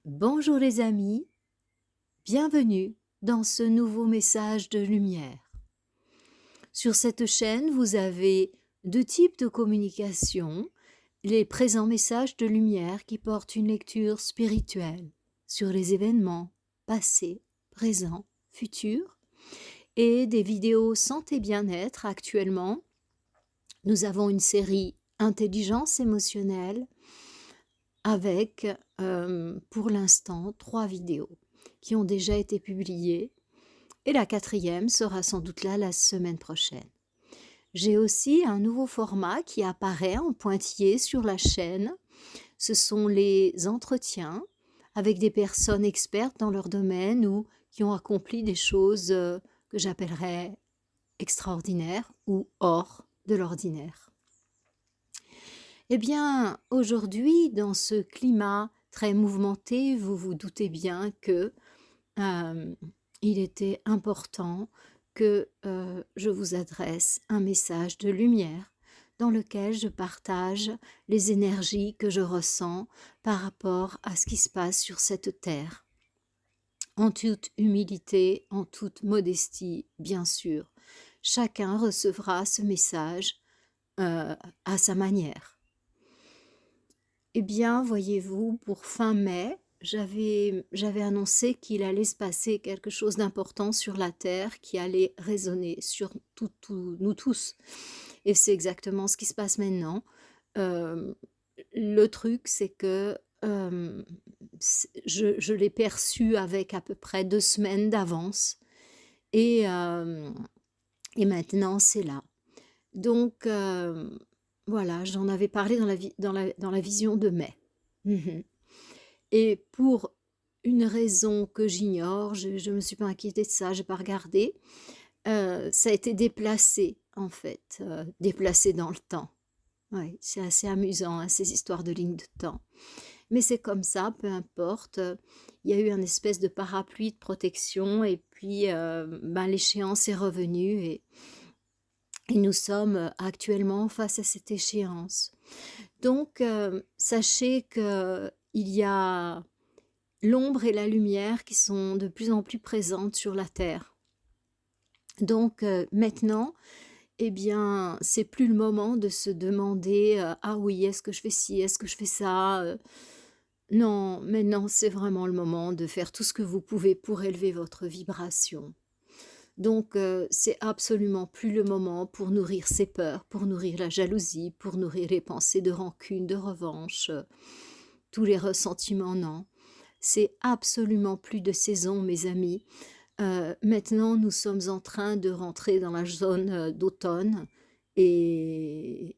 Bonjour les amis, bienvenue dans ce nouveau message de lumière. Sur cette chaîne, vous avez deux types de communication, les présents messages de lumière qui portent une lecture spirituelle sur les événements passés, présents, futurs, et des vidéos santé bien-être. Actuellement, nous avons une série intelligence émotionnelle avec, pour l'instant, 3 vidéos qui ont déjà été publiées et la 4e sera sans doute là la semaine prochaine. J'ai aussi un nouveau format qui apparaît en pointillé sur la chaîne. Ce sont les entretiens avec des personnes expertes dans leur domaine ou qui ont accompli des choses, que j'appellerais extraordinaires ou hors de l'ordinaire. Eh bien, aujourd'hui, dans ce climat très mouvementé, vous vous doutez bien que il était important que je vous adresse un message de lumière dans lequel je partage les énergies que je ressens par rapport à ce qui se passe sur cette terre. En toute humilité, en toute modestie, bien sûr. Chacun recevra ce message à sa manière. Eh bien, voyez-vous, pour fin mai, j'avais annoncé qu'il allait se passer quelque chose d'important sur la Terre qui allait résonner sur nous tous. Et c'est exactement ce qui se passe maintenant. Euh, le truc, c'est que je l'ai perçu avec à peu près 2 semaines d'avance. Et, et maintenant, c'est là. Donc, voilà, j'en avais parlé dans la vision de mai. Et pour une raison que j'ignore, je ne me suis pas inquiétée de ça, je n'ai pas regardé, ça a été déplacé, en fait, déplacé dans le temps. Ouais, c'est assez amusant, hein, ces histoires de lignes de temps. Mais c'est comme ça, peu importe. Il y a eu un espèce de parapluie de protection et puis l'échéance est revenue et nous sommes actuellement face à cette échéance. Donc, sachez qu'il y a l'ombre et la lumière qui sont de plus en plus présentes sur la Terre. Donc, maintenant, eh bien, c'est plus le moment de se demander ah oui, est-ce que je fais ci, est-ce que je fais ça Non, maintenant, c'est vraiment le moment de faire tout ce que vous pouvez pour élever votre vibration. Donc, c'est absolument plus le moment pour nourrir ses peurs, pour nourrir la jalousie, pour nourrir les pensées de rancune, de revanche, tous les ressentiments, non. C'est absolument plus de saison, mes amis. Maintenant, nous sommes en train de rentrer dans la zone d'automne on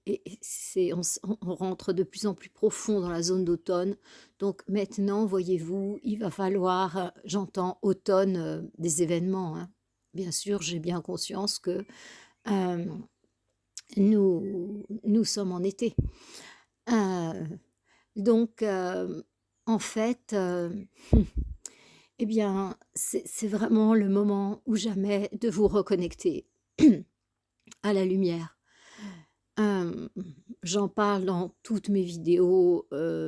rentre de plus en plus profond dans la zone d'automne. Donc maintenant, voyez-vous, il va falloir, j'entends automne des événements, hein. Bien sûr, j'ai bien conscience que euh, nous sommes en été. Euh, donc, en fait, eh bien, c'est vraiment le moment ou jamais de vous reconnecter à la lumière. Euh, J'en parle dans toutes mes vidéos,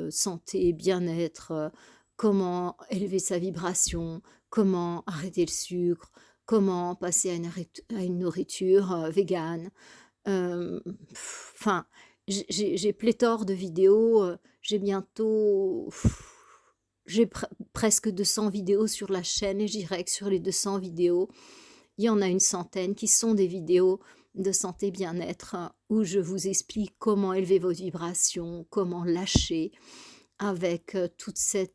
santé, bien-être, comment élever sa vibration, comment arrêter le sucre, comment passer à une nourriture végane. Enfin, j'ai pléthore de vidéos, j'ai bientôt... J'ai presque 200 vidéos sur la chaîne et je dirais que sur les 200 vidéos, il y en a une centaine qui sont des vidéos de santé bien-être où je vous explique comment élever vos vibrations, comment lâcher avec toutes ces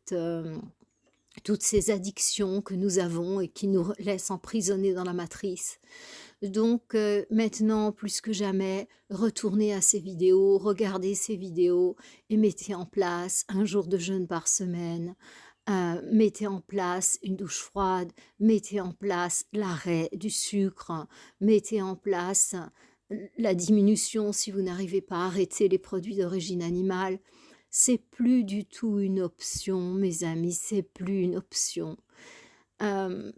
addictions que nous avons et qui nous laissent emprisonnés dans la matrice. Donc maintenant, plus que jamais, retournez à ces vidéos, regardez ces vidéos et mettez en place un jour de jeûne par semaine. Mettez en place une douche froide, mettez en place l'arrêt du sucre, mettez en place la diminution si vous n'arrivez pas à arrêter les produits d'origine animale. C'est plus du tout une option, mes amis, c'est plus une option. Euh,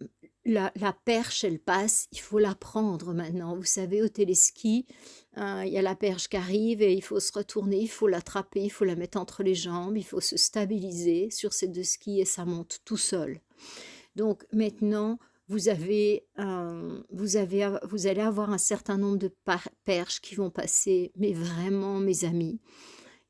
la perche, elle passe, il faut la prendre maintenant. Vous savez, au téléski, il y a la perche qui arrive et il faut se retourner, il faut l'attraper, il faut la mettre entre les jambes, il faut se stabiliser sur ces 2 skis et ça monte tout seul. Donc maintenant, vous allez avoir un certain nombre de perches qui vont passer, mais vraiment, mes amis,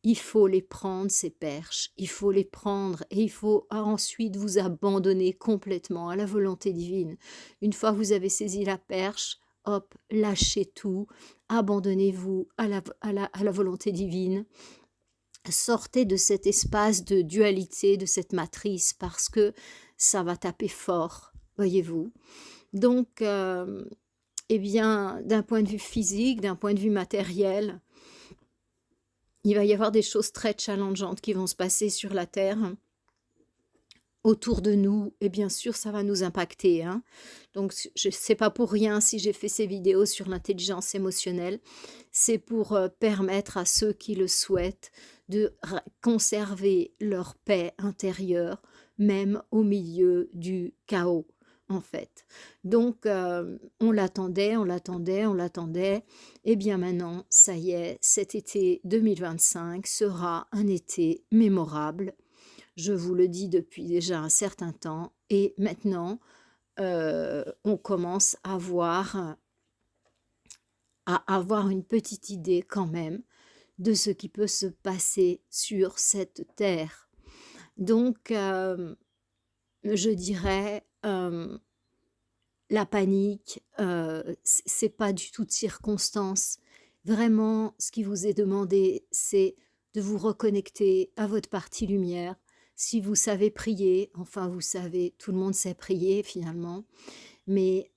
il faut les prendre, ces perches, il faut les prendre et il faut ensuite vous abandonner complètement à la volonté divine. Une fois que vous avez saisi la perche, hop, lâchez tout, abandonnez-vous à la volonté divine, sortez de cet espace de dualité, de cette matrice, parce que ça va taper fort, voyez-vous. Donc, eh bien, d'un point de vue physique, d'un point de vue matériel, il va y avoir des choses très challengeantes qui vont se passer sur la Terre, autour de nous, et bien sûr, ça va nous impacter, hein. Donc, je sais pas pour rien si j'ai fait ces vidéos sur l'intelligence émotionnelle, c'est pour permettre à ceux qui le souhaitent de conserver leur paix intérieure, même au milieu du chaos, en fait. Donc, on l'attendait, on l'attendait, on l'attendait. Et bien maintenant, ça y est, cet été 2025 sera un été mémorable. Je vous le dis depuis déjà un certain temps et maintenant, on commence à avoir une petite idée quand même de ce qui peut se passer sur cette terre. Donc, je dirais, la panique, c'est pas du tout de circonstance. Vraiment, ce qui vous est demandé, c'est de vous reconnecter à votre partie lumière. Si vous savez prier, enfin vous savez, tout le monde sait prier finalement, mais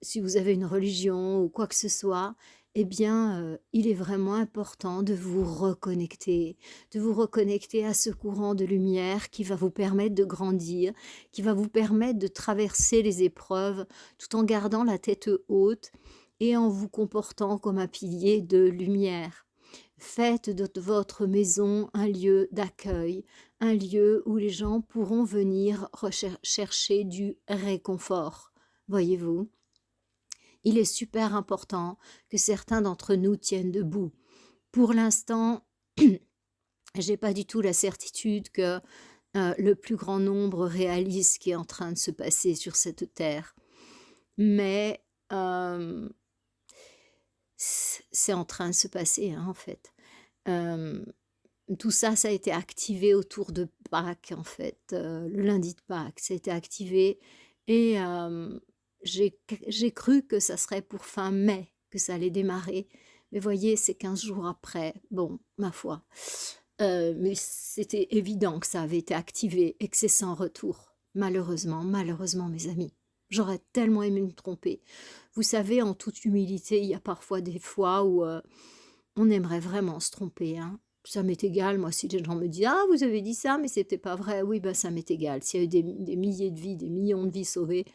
si vous avez une religion ou quoi que ce soit, eh bien, il est vraiment important de vous reconnecter à ce courant de lumière qui va vous permettre de grandir, qui va vous permettre de traverser les épreuves tout en gardant la tête haute et en vous comportant comme un pilier de lumière. Faites de votre maison un lieu d'accueil, un lieu où les gens pourront venir chercher du réconfort. Voyez-vous, il est super important que certains d'entre nous tiennent debout. Pour l'instant, j'ai pas du tout la certitude que le plus grand nombre réalise ce qui est en train de se passer sur cette terre. Mais c'est en train de se passer, hein, en fait. Tout ça, ça a été activé autour de Pâques, en fait, le lundi de Pâques, ça a été activé et j'ai cru que ça serait pour fin mai que ça allait démarrer. Mais voyez, c'est 15 jours après. Bon, ma foi. Mais c'était évident que ça avait été activé et que c'est sans retour. Malheureusement, malheureusement, mes amis. J'aurais tellement aimé me tromper. Vous savez, en toute humilité, il y a parfois des fois où on aimerait vraiment se tromper, hein. Ça m'est égal, moi, si les gens me disent: «Ah, vous avez dit ça, mais c'était pas vrai». Oui, ben, ça m'est égal. S'il y a eu des milliers de vies, des millions de vies sauvées,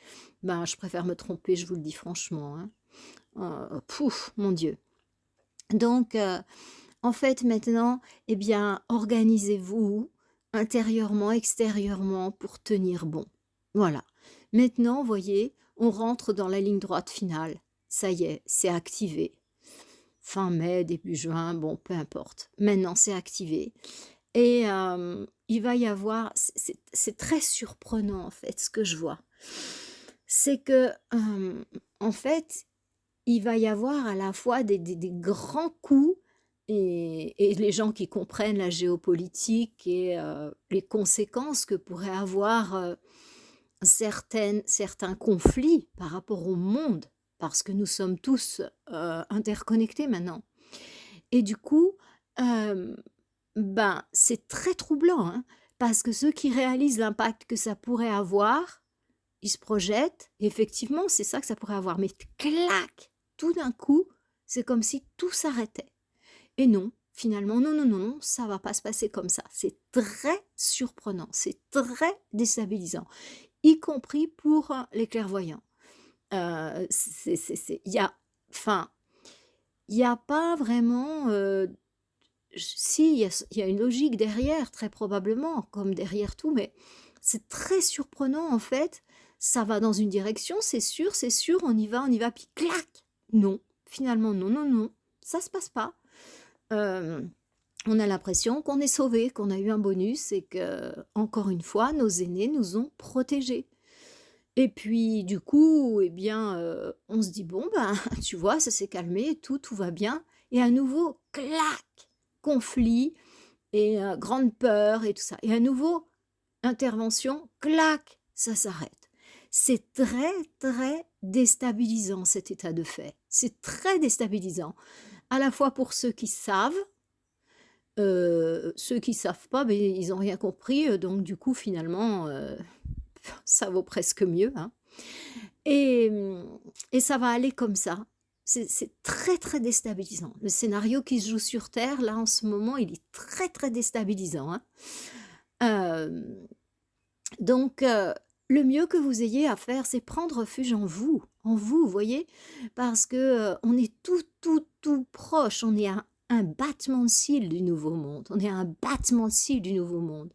ben, je préfère me tromper, je vous le dis franchement, hein. Pouf, mon Dieu. Donc, en fait, maintenant, eh bien, organisez-vous intérieurement, extérieurement pour tenir bon. Voilà. Maintenant, voyez, on rentre dans la ligne droite finale. Ça y est, c'est activé. Fin mai, début juin, bon, peu importe. Maintenant, c'est activé. Et il va y avoir, c'est très surprenant en fait, ce que je vois. C'est que, en fait, il va y avoir à la fois des grands coups et les gens qui comprennent la géopolitique et les conséquences que pourraient avoir certains conflits par rapport au monde, parce que nous sommes tous interconnectés maintenant. Et du coup, ben, c'est très troublant, hein, parce que ceux qui réalisent l'impact que ça pourrait avoir, ils se projettent, et effectivement, c'est ça que ça pourrait avoir. Mais clac, tout d'un coup, c'est comme si tout s'arrêtait. Et non, finalement, non, non, non, non, ça va pas se passer comme ça. C'est très surprenant, c'est très déstabilisant, y compris pour les clairvoyants. Il y a, enfin, il y a pas vraiment, si, il y a une logique derrière, très probablement, comme derrière tout, mais c'est très surprenant en fait ça va dans une direction, c'est sûr, on y va, puis clac! Non, finalement, non, non, non, ça se passe pas. On a l'impression qu'on est sauvé, qu'on a eu un bonus et que, encore une fois, nos aînés nous ont protégés. Et puis, du coup, eh bien, on se dit, bon, ben, tu vois, ça s'est calmé, tout va bien. Et à nouveau, clac, conflit et grande peur et tout ça. Et à nouveau, intervention, clac, ça s'arrête. C'est très, très déstabilisant cet état de fait. C'est très déstabilisant, à la fois pour ceux qui savent pas, ben, ils ont rien compris, donc du coup, finalement, ça vaut presque mieux, hein. Et et ça va aller comme ça. C'est très, très déstabilisant. Le scénario qui se joue sur terre, là, en ce moment, il est très, très déstabilisant, hein. Hem, donc le mieux que vous ayez à faire, c'est prendre refuge en vous, voyez? Parce que, on est tout, tout, tout proche, on est à un battement de cils du nouveau monde. On est à un battement de cils du nouveau monde.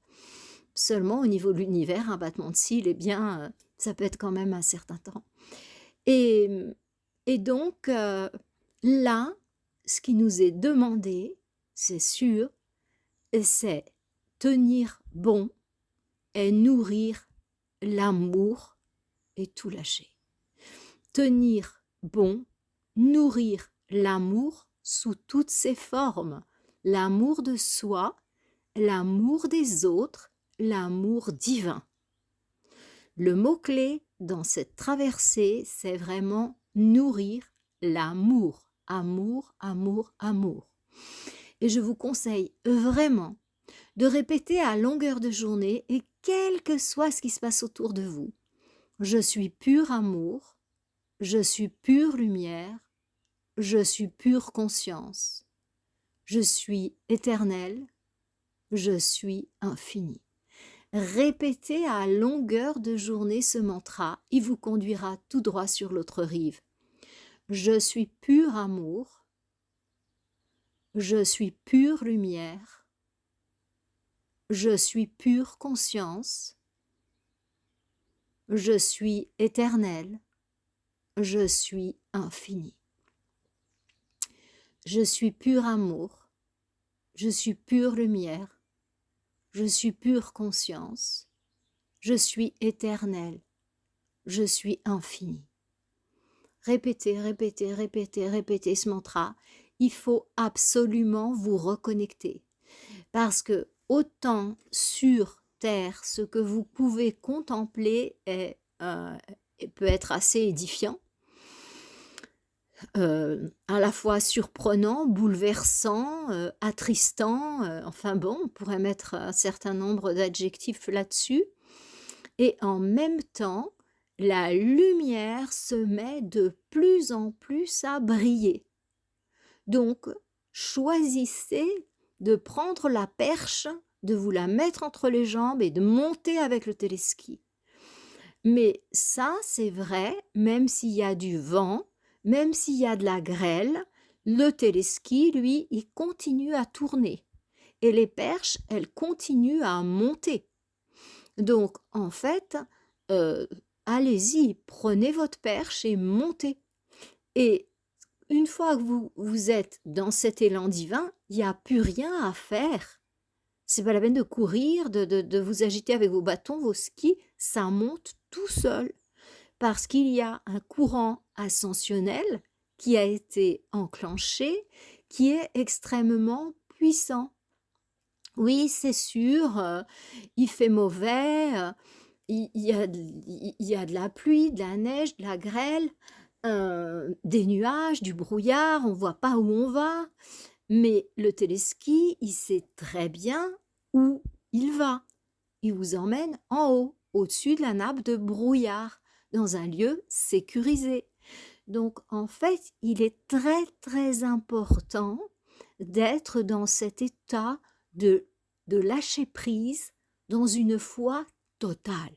Seulement au niveau de l'univers, un battement de cils, eh bien, ça peut être quand même un certain temps. Et et donc là, ce qui nous est demandé, c'est sûr, c'est tenir bon et nourrir l'amour et tout lâcher. Tenir bon, nourrir l'amour sous toutes ses formes. L'amour de soi, l'amour des autres, l'amour divin. Le mot-clé dans cette traversée, c'est vraiment nourrir l'amour. Amour, amour, amour. Et je vous conseille vraiment de répéter à longueur de journée et quel que soit ce qui se passe autour de vous. Je suis pur amour, je suis pure lumière, je suis pure conscience, je suis éternel, je suis infini. Répétez à longueur de journée ce mantra, il vous conduira tout droit sur l'autre rive. Je suis pur amour, je suis pure lumière, je suis pure conscience, je suis éternel, je suis infini. Je suis pur amour, je suis pure lumière, je suis pure conscience, je suis éternel, je suis infini. Répétez, répétez, répétez, répétez ce mantra. Il faut absolument vous reconnecter. Parce que autant sur Terre, ce que vous pouvez contempler peut être assez édifiant, à la fois surprenant, bouleversant, attristant, enfin bon, on pourrait mettre un certain nombre d'adjectifs là-dessus. Et en même temps, la lumière se met de plus en plus à briller. Donc, choisissez de prendre la perche, de vous la mettre entre les jambes et de monter avec le téléski. Mais ça, c'est vrai, même s'il y a du vent, même s'il y a de la grêle, le téléski, lui, il continue à tourner. Et les perches, elles continuent à monter. Donc, en fait, allez-y, prenez votre perche et montez. Et une fois que vous êtes dans cet élan divin, il n'y a plus rien à faire. C'est pas la peine de courir, de vous agiter avec vos bâtons, vos skis, ça monte tout seul. Parce qu'il y a un courant ascensionnel qui a été enclenché, qui est extrêmement puissant. Oui, c'est sûr, il fait mauvais, il y a de la pluie, de la neige, de la grêle, des nuages, du brouillard, on ne voit pas où on va. Mais le téléski, il sait très bien où il va. Il vous emmène en haut, au-dessus de la nappe de brouillard, dans un lieu sécurisé. Donc en fait, il est très très important d'être dans cet état de lâcher prise, dans une foi totale.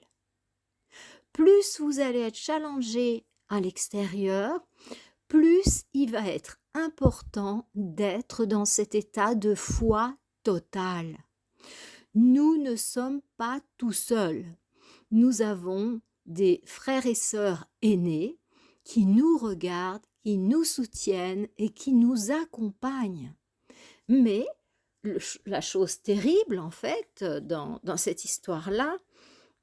Plus vous allez être challengé à l'extérieur, plus il va être important d'être dans cet état de foi totale. Nous ne sommes pas tout seuls. Nous avons des frères et sœurs aînés qui nous regardent, qui nous soutiennent et qui nous accompagnent. Mais la chose terrible, en fait, dans cette histoire-là,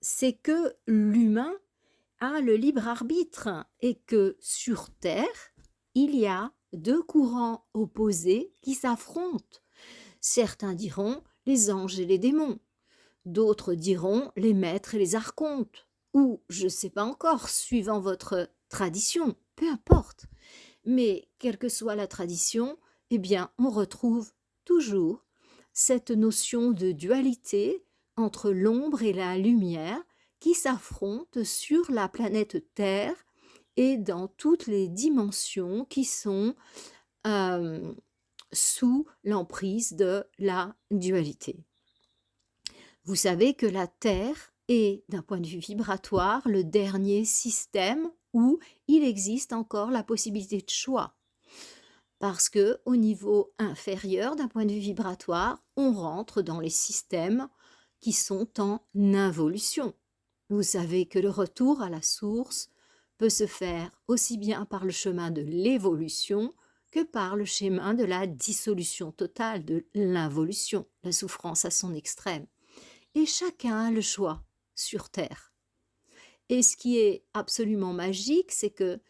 c'est que l'humain a le libre arbitre et que sur Terre, il y a deux courants opposés qui s'affrontent. Certains diront les anges et les démons, d'autres diront les maîtres et les archontes, ou je ne sais pas encore, suivant votre tradition, peu importe. Mais quelle que soit la tradition, eh bien, on retrouve toujours cette notion de dualité entre l'ombre et la lumière qui s'affrontent sur la planète Terre et dans toutes les dimensions qui sont sous l'emprise de la dualité. Vous savez que la Terre est, d'un point de vue vibratoire, le dernier système où il existe encore la possibilité de choix. Parce que au niveau inférieur, d'un point de vue vibratoire, on rentre dans les systèmes qui sont en involution. Vous savez que le retour à la source peut se faire aussi bien par le chemin de l'évolution que par le chemin de la dissolution totale, de l'involution, la souffrance à son extrême. Et chacun a le choix sur Terre. Et ce qui est absolument magique, c'est que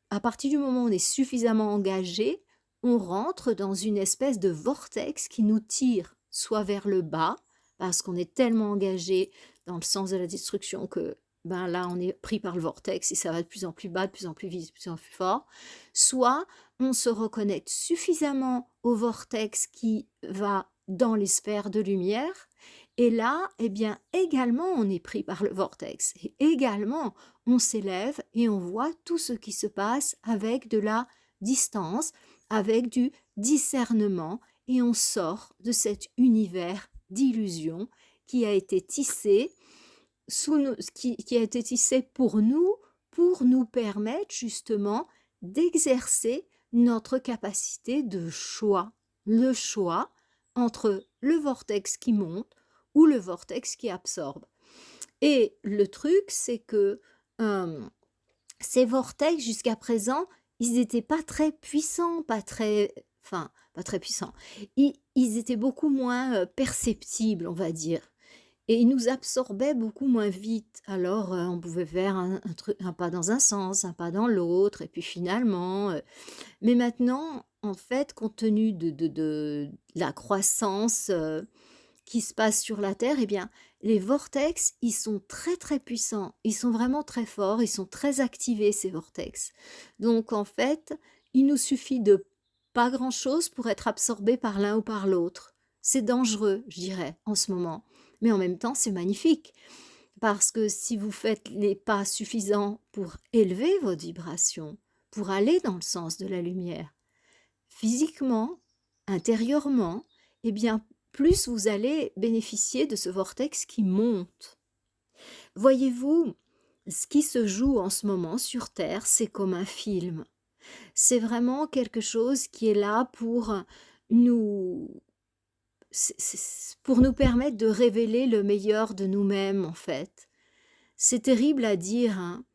à partir du moment où on est suffisamment engagé, on rentre dans une espèce de vortex qui nous tire soit vers le bas, parce qu'on est tellement engagé dans le sens de la destruction que là, on est pris par le vortex et ça va de plus en plus bas, de plus en plus vite, de plus en plus fort. Soit on se reconnecte suffisamment au vortex qui va dans les sphères de lumière. Et là, eh bien, également, on est pris par le vortex. Et également, on s'élève et on voit tout ce qui se passe avec de la distance, avec du discernement, et on sort de cet univers d'illusion qui a été tissé qui a été tissé pour nous permettre justement d'exercer notre capacité de choix, le choix entre le vortex qui monte ou le vortex qui absorbe. Et le truc, c'est que ces vortex, jusqu'à présent, ils n'étaient pas très puissants, pas très puissants. Ils étaient beaucoup moins perceptibles, on va dire. Et ils nous absorbaient beaucoup moins vite. Alors, on pouvait faire un pas dans un sens, un pas dans l'autre, et puis finalement... mais maintenant, en fait, compte tenu de la croissance qui se passe sur la Terre, eh bien, les vortex, ils sont très très puissants. Ils sont vraiment très forts, ils sont très activés, ces vortex. Donc, en fait, il nous suffit de pas grand-chose pour être absorbé par l'un ou par l'autre. C'est dangereux, je dirais, en ce moment. Mais en même temps, c'est magnifique. Parce que si vous faites les pas suffisants pour élever votre vibration, pour aller dans le sens de la lumière, physiquement, intérieurement, eh bien, plus vous allez bénéficier de ce vortex qui monte. Voyez-vous, ce qui se joue en ce moment sur Terre, c'est comme un film. C'est vraiment quelque chose qui est là pour nous permettre de révéler le meilleur de nous-mêmes, en fait. C'est terrible à dire, hein,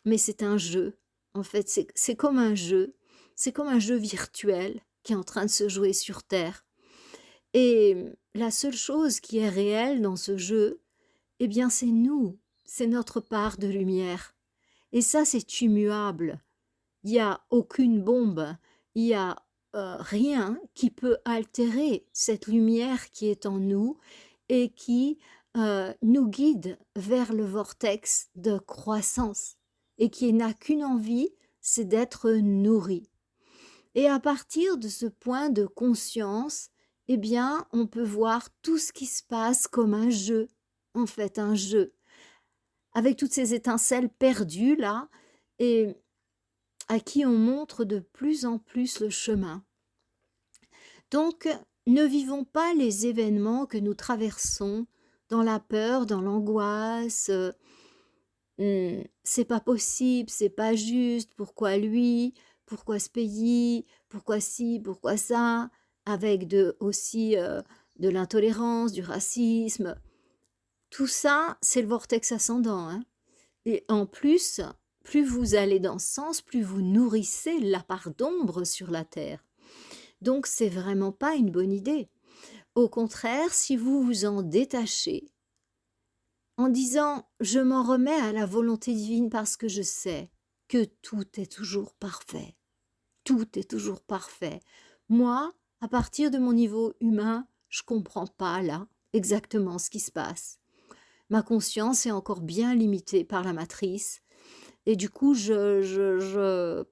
mais c'est un jeu. En fait, c'est comme un jeu. C'est comme un jeu virtuel qui est en train de se jouer sur Terre. Et la seule chose qui est réelle dans ce jeu, eh bien, c'est nous. C'est notre part de lumière. Et ça, c'est immuable. Il n'y a aucune bombe. Il y a rien qui peut altérer cette lumière qui est en nous et qui nous guide vers le vortex de croissance et qui n'a qu'une envie, c'est d'être nourri. Et à partir de ce point de conscience, eh bien, on peut voir tout ce qui se passe comme un jeu, en fait, un jeu, avec toutes ces étincelles perdues là, et à qui on montre de plus en plus le chemin. Donc, ne vivons pas les événements que nous traversons dans la peur, dans l'angoisse. C'est pas possible, c'est pas juste, pourquoi lui, pourquoi ce pays, pourquoi ci, pourquoi ça, avec aussi de l'intolérance, du racisme. Tout ça, c'est le vortex ascendant, hein. Et en plus, plus vous allez dans ce sens, plus vous nourrissez la part d'ombre sur la terre. Donc c'est vraiment pas une bonne idée. Au contraire, si vous vous en détachez, en disant: «Je m'en remets à la volonté divine parce que je sais que tout est toujours parfait. Tout est toujours parfait. Moi, à partir de mon niveau humain, je comprends pas là exactement ce qui se passe. Ma conscience est encore bien limitée par la matrice et du coup je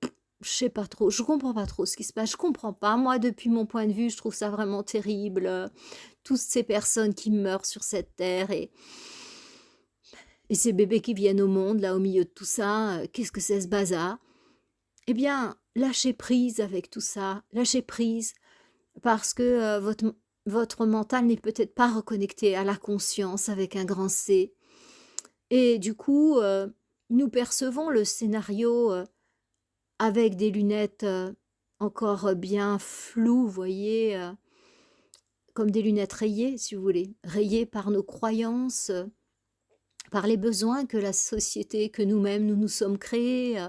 sais pas trop, je comprends pas trop ce qui se passe, je comprends pas. Moi, depuis mon point de vue, je trouve ça vraiment terrible, toutes ces personnes qui meurent sur cette terre et ces bébés qui viennent au monde là au milieu de tout ça, qu'est-ce que c'est ce bazar?» Eh bien, lâchez prise avec tout ça, lâchez prise parce que votre mental n'est peut-être pas reconnecté à la conscience avec un grand C. Et du coup, nous percevons le scénario avec des lunettes encore bien floues, vous voyez, comme des lunettes rayées, si vous voulez, rayées par nos croyances, par les besoins que la société, que nous-mêmes, nous nous sommes créés.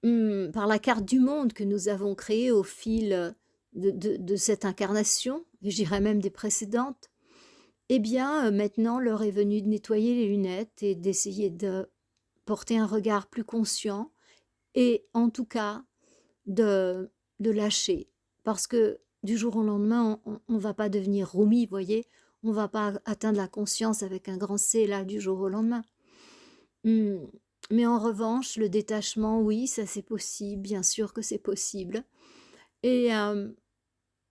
Par la carte du monde que nous avons créée au fil, de cette incarnation, et j'irais même des précédentes, eh bien, maintenant l'heure est venue de nettoyer les lunettes et d'essayer de porter un regard plus conscient et en tout cas de lâcher. Parce que du jour au lendemain, on va pas devenir Rumi, vous voyez? On va pas atteindre la conscience avec un grand C là du jour au lendemain. Mmh, mais en revanche, le détachement, oui, ça c'est possible, bien sûr que c'est possible et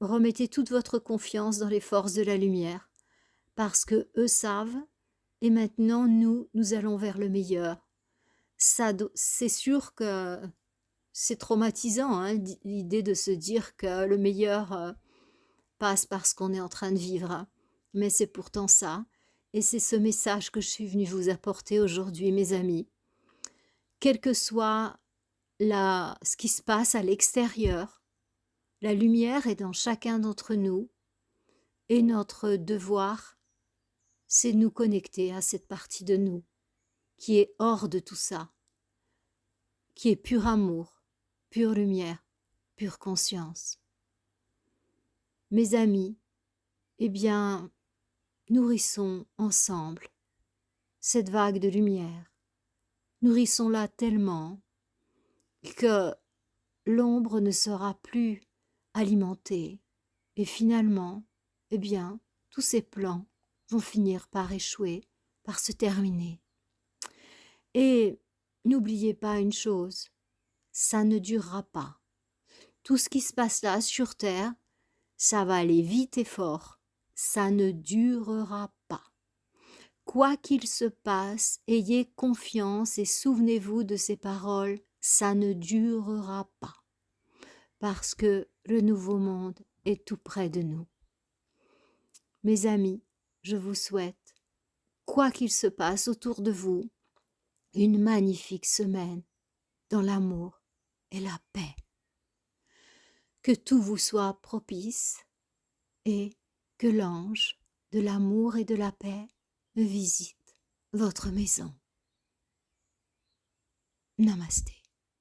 remettez toute votre confiance dans les forces de la lumière parce qu'eux savent et maintenant nous allons vers le meilleur. Ça do c'est sûr que c'est traumatisant, hein, l'idée de se dire que le meilleur, passe par ce qu'on est en train de vivre, hein, mais c'est pourtant ça et c'est ce message que je suis venue vous apporter aujourd'hui, mes amis. Quel que soit ce qui se passe à l'extérieur, la lumière est dans chacun d'entre nous et notre devoir, c'est de nous connecter à cette partie de nous qui est hors de tout ça, qui est pur amour, pure lumière, pure conscience. Mes amis, eh bien, nourrissons ensemble cette vague de lumière, nourrissons-la tellement que l'ombre ne sera plus alimentée et finalement, eh bien, tous ces plans vont finir par échouer, par se terminer. Et n'oubliez pas une chose, ça ne durera pas. Tout ce qui se passe là sur Terre, ça va aller vite et fort. Ça ne durera pas. Quoi qu'il se passe, ayez confiance et souvenez-vous de ces paroles, ça ne durera pas. Parce que le nouveau monde est tout près de nous. Mes amis, je vous souhaite, quoi qu'il se passe autour de vous, une magnifique semaine dans l'amour et la paix. Que tout vous soit propice et que l'ange de l'amour et de la paix visite votre maison. Namasté.